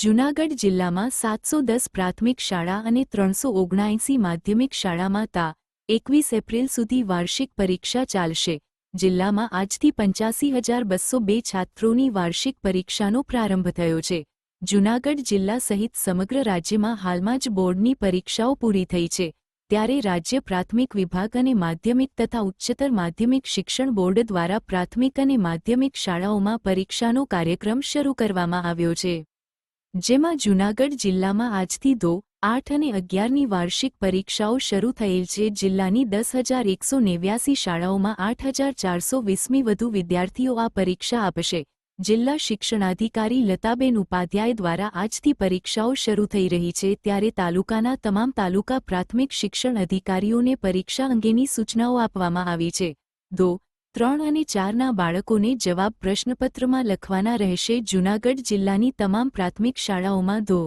જૂનાગઢ જિલ્લામાં 710 પ્રાથમિક શાળા અને 379 માધ્યમિક શાળામાં તા 21 એપ્રિલ સુધી વાર્ષિક પરીક્ષા ચાલશે। જિલ્લામાં આજથી 85,202 છાત્રોની વાર્ષિક પરીક્ષાનો પ્રારંભ થયો છે। જૂનાગઢ જિલ્લા સહિત સમગ્ર રાજ્યમાં હાલમાં જ બોર્ડની પરીક્ષાઓ પૂરી થઈ છે, ત્યારે રાજ્ય પ્રાથમિક વિભાગ અને માધ્યમિક તથા ઉચ્ચતર માધ્યમિક શિક્ષણ બોર્ડ દ્વારા પ્રાથમિક અને માધ્યમિક શાળાઓમાં પરીક્ષાનો કાર્યક્રમ શરૂ કરવામાં આવ્યો છે, જેમાં જૂનાગઢ જિલ્લામાં આજથી 2, 8 અને 11ની વાર્ષિક પરીક્ષાઓ શરૂ થયેલ છે। જિલ્લાની 10,189 શાળાઓમાં 8,420મી વધુ વિદ્યાર્થીઓ આ પરીક્ષા આપશે। જિલ્લા શિક્ષણાધિકારી લતાબેન ઉપાધ્યાય દ્વારા આજથી પરીક્ષાઓ શરૂ થઈ રહી છે, ત્યારે તાલુકાના તમામ તાલુકા પ્રાથમિક શિક્ષણ અધિકારીઓને પરીક્ષા અંગેની સૂચનાઓ આપવામાં આવી છે। 2, 3 અને 4ના બાળકોને જવાબ પ્રશ્નપત્રમાં લખવાના રહેશે। જૂનાગઢ જિલ્લાની તમામ પ્રાથમિક શાળાઓમાં 2,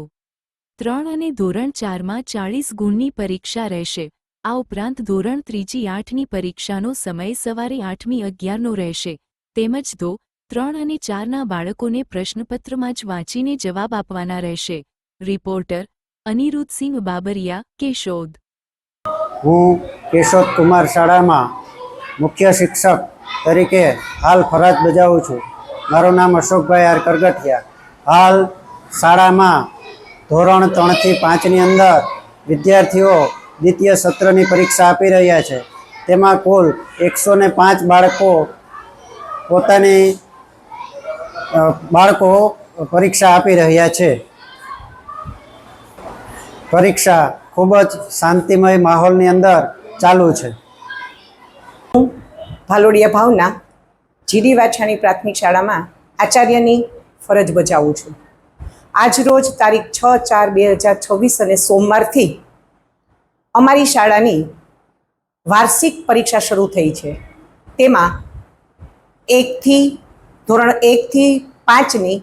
3 અને ધોરણ 4માં 40 ગુણની પરીક્ષા રહેશે। આ ઉપરાંત ધોરણ 3 8ની પરીક્ષાનો સમય સવારે 8મી 11નો રહેશે, તેમજ 2, 3 અને 4ના બાળકોને પ્રશ્નપત્રમાં જ વાંચીને જવાબ આપવાના રહેશે। રિપોર્ટર અનિરુદ્ધસિંહ બાબરિયા, કેશોદ। હું કેશોદ કુમાર શાળામાં મુખ્ય શિક્ષક તરીકે હાલ ફરજ બજાવું છું। મારું નામ અશોકભાઈ આર કરગઠિયા। હાલ શાળામાં ધોરણ 3 થી 5ની અંદર વિદ્યાર્થીઓ દ્વિતીય સત્રની પરીક્ષા આપી રહ્યા છે। તેમાં કુલ 105 બાળકો પરીક્ષા આપી રહ્યા છે। પરીક્ષા ખૂબ જ શાંતિમય માહોલની અંદર ચાલુ છે। ભાલોડિયા ભાવના જીડી વાછાણી પ્રાથમિક શાળામાં આચાર્યની ફરજ બજાવું છું। આજ રોજ તારીખ 6/4/2026 અને સોમવારથી અમારી શાળાની વાર્ષિક પરીક્ષા શરૂ થઈ છે। તેમાં ધોરણ 1 થી 5ની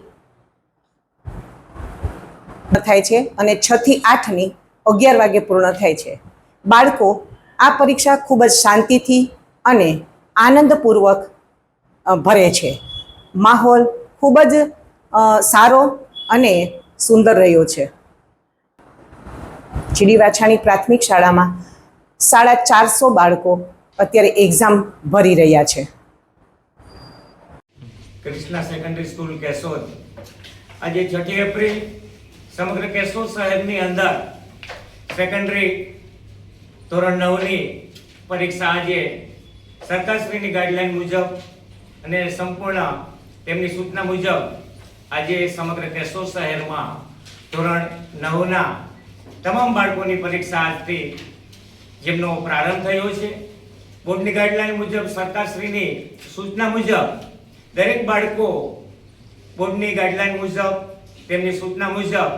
થાય છે અને 6 થી 8ની 11 વાગે પૂર્ણ થાય છે। બાળકો આ પરીક્ષા ખૂબ જ શાંતિથી અને આનંદપૂર્વક ભરે છે। માહોલ ખૂબ જ સારો અને સુંદર રહ્યો છે। જીડી વાછાણી પ્રાથમિક શાળામાં 450 બાળકો અત્યારે એક્ઝામ ભરી રહ્યા છે। કૃષ્ણા સેકન્ડરી સ્કૂલ કેશોદ આજે 6 એપ્રિલ સમગ્ર કેશોદ શહેરની અંદર સેકન્ડરી ધોરણ 9ની પરીક્ષા આજે સરકારશ્રીની ગાઈડલાઈન મુજબ અને સંપૂર્ણ તેમની સૂચના મુજબ આજે સમગ્ર કેશોદ શહેરમાં ધોરણ 9ના તમામ બાળકોની પરીક્ષા આજથી જેમનો પ્રારંભ થયો છે। બોર્ડની ગાઈડલાઈન મુજબ, સરકારશ્રીની સૂચના મુજબ દરેક બાળકો બોર્ડની ગાઈડલાઈન મુજબ, તેમની સૂચના મુજબ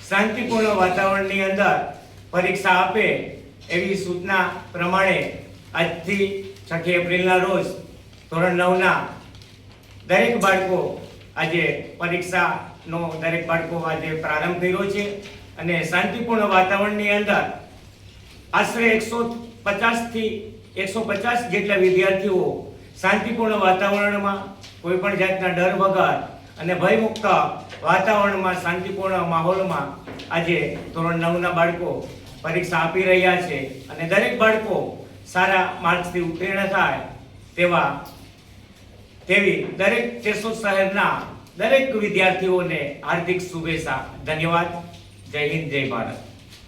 શાંતિપૂર્ણ વાતાવરણની અંદર પરીક્ષા આપે એવી સૂચના પ્રમાણે આજથી 6 એપ્રિલના રોજ ધોરણ 9ના દરેક બાળકો આજે પરીક્ષાનો આજે પ્રારંભ કર્યો છે અને શાંતિપૂર્ણ વાતાવરણની અંદર આશરે 150 થી 150 જેટલા વિદ્યાર્થીઓ શાંતિપૂર્ણ વાતાવરણમાં કોઈ પણ જાતના ડર વગર અને ભયમુક્ત વાતાવરણમાં શાંતિપૂર્ણ માહોલમાં આજે ધોરણ 9ના બાળકો પરીક્ષા આપી રહ્યા છે અને દરેક બાળકો સારા માર્ક્સથી ઉત્તીર્ણ થાય તેવી દરેક કેશોદ શહેરના દરેક વિદ્યાર્થીઓને હાર્દિક શુભેચ્છા। ધન્યવાદ। જય હિન્દ, જય ભારત।